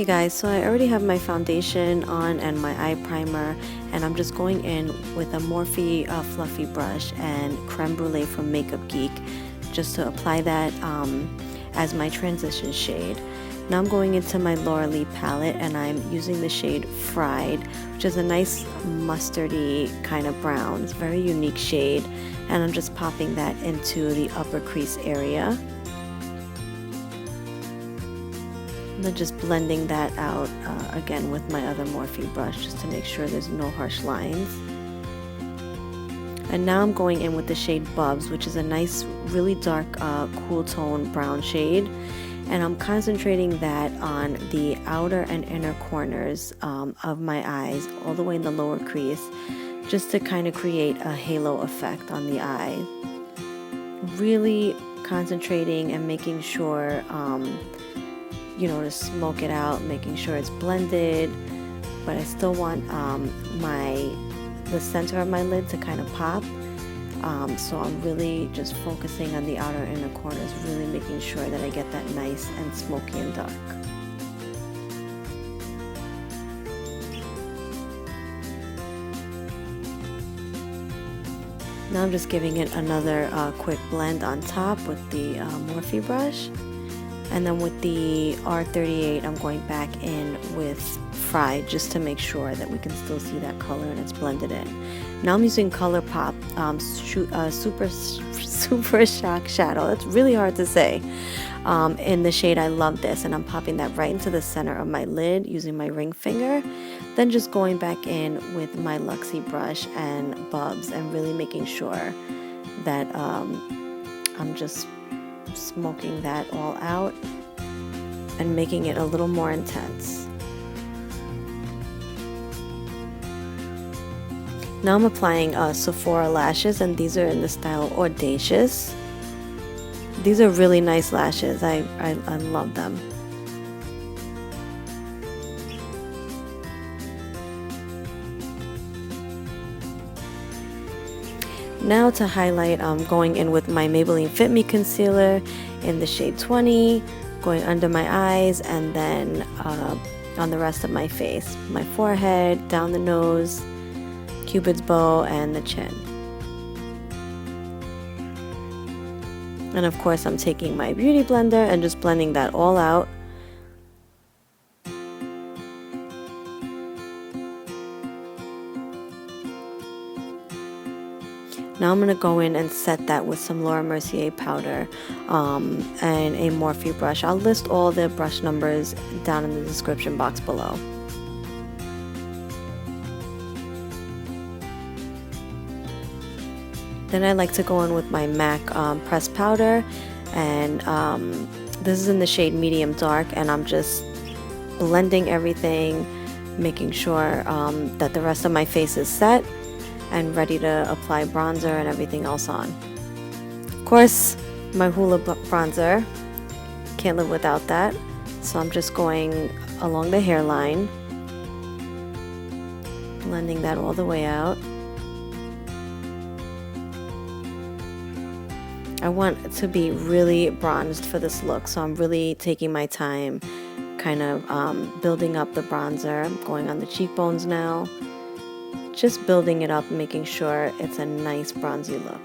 guys, so I already have my foundation on and my eye primer, and I'm just going in with a Morphe fluffy brush and Crème Brulee from Makeup Geek just to apply that as my transition shade. Now I'm going into my Laura palette and I'm using the shade Fried, which is a nice mustardy kind of brown. It's a very unique shade, and I'm just popping that into the upper crease area. And then just blending that out again with my other Morphe brush just to make sure there's no harsh lines. And now I'm going in with the shade Bubs, which is a nice, really dark, cool tone brown shade. And I'm concentrating that on the outer and inner corners of my eyes, all the way in the lower crease, just to kind of create a halo effect on the eye. Really concentrating and making sure, you know, to smoke it out, making sure it's blended, but I still want the center of my lid to kind of pop. So I'm really just focusing on the outer and inner corners, really making sure that I get that nice and smoky and dark. Now I'm just giving it another quick blend on top with the Morphe brush. And then with the R38, I'm going back in with Fried just to make sure that we can still see that color and it's blended in. Now I'm using ColourPop Super Shock Shadow. It's really hard to say. In the shade I Love This, and I'm popping that right into the center of my lid using my ring finger. Then just going back in with my Luxie brush and Bubs and really making sure that I'm just smoking that all out and making it a little more intense. Now I'm applying Sephora lashes, and these are in the style Audacious. These are really nice lashes. I love them. Now to highlight, I'm going in with my Maybelline Fit Me concealer in the shade 20, going under my eyes and then on the rest of my face, my forehead, down the nose, Cupid's bow, and the chin. And of course I'm taking my beauty blender and just blending that all out. Now I'm going to go in and set that with some Laura Mercier powder and a Morphe brush. I'll list all the brush numbers down in the description box below. Then I like to go in with my MAC pressed powder, and this is in the shade Medium Dark, and I'm just blending everything, making sure that the rest of my face is set and ready to apply bronzer and everything else on. Of course, my Hoola bronzer, can't live without that. So I'm just going along the hairline, blending that all the way out. I want it to be really bronzed for this look, so I'm really taking my time, kind of building up the bronzer. I'm going on the cheekbones now. Just building it up, making sure it's a nice bronzy look.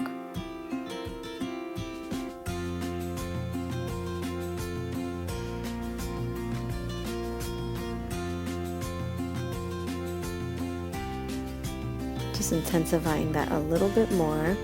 Just intensifying that a little bit more.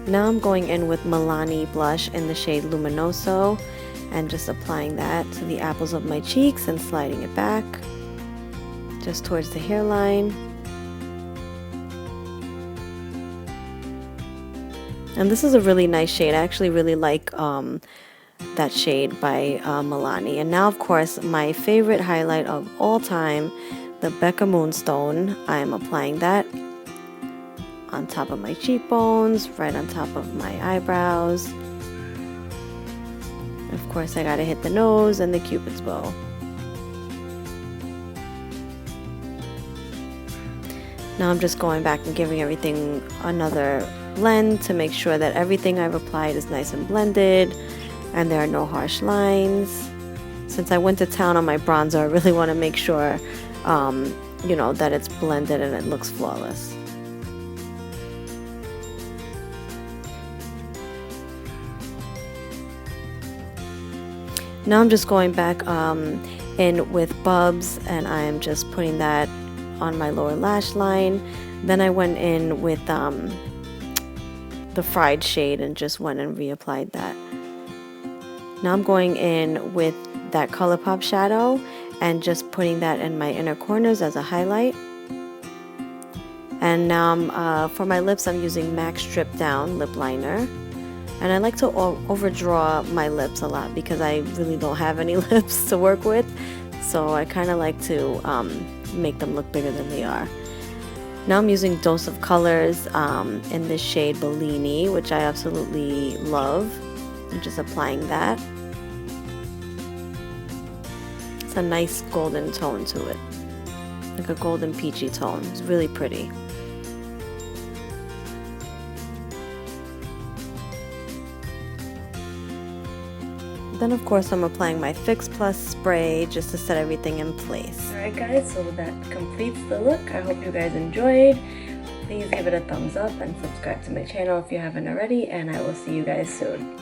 Now I'm going in with Milani blush in the shade Luminoso and just applying that to the apples of my cheeks and sliding it back just towards the hairline. And this is a really nice shade. I actually really like that shade by Milani. And now, of course, my favorite highlight of all time, the Becca Moonstone. I am applying that on top of my cheekbones, right on top of my eyebrows. Of course, I gotta hit the nose and the Cupid's bow. Now I'm just going back and giving everything another blend to make sure that everything I've applied is nice and blended and there are no harsh lines. Since I went to town on my bronzer, I really want to make sure, you know, that it's blended and it looks flawless. Now I'm just going back in with Bubs, and I am just putting that on my lower lash line. Then I went in with the Fried shade and just went and reapplied that. Now I'm going in with that ColourPop shadow and just putting that in my inner corners as a highlight. And now for my lips, I'm using MAC Strip Down lip liner. And I like to overdraw my lips a lot because I really don't have any lips to work with. So I kind of like to make them look bigger than they are. Now I'm using Dose of Colors in this shade Bellini, which I absolutely love. I'm just applying that. It's a nice golden tone to it, like a golden peachy tone. It's really pretty. Then of course I'm applying my Fix Plus spray just to set everything in place. Alright guys, so that completes the look. I hope you guys enjoyed. Please give it a thumbs up and subscribe to my channel if you haven't already, and I will see you guys soon.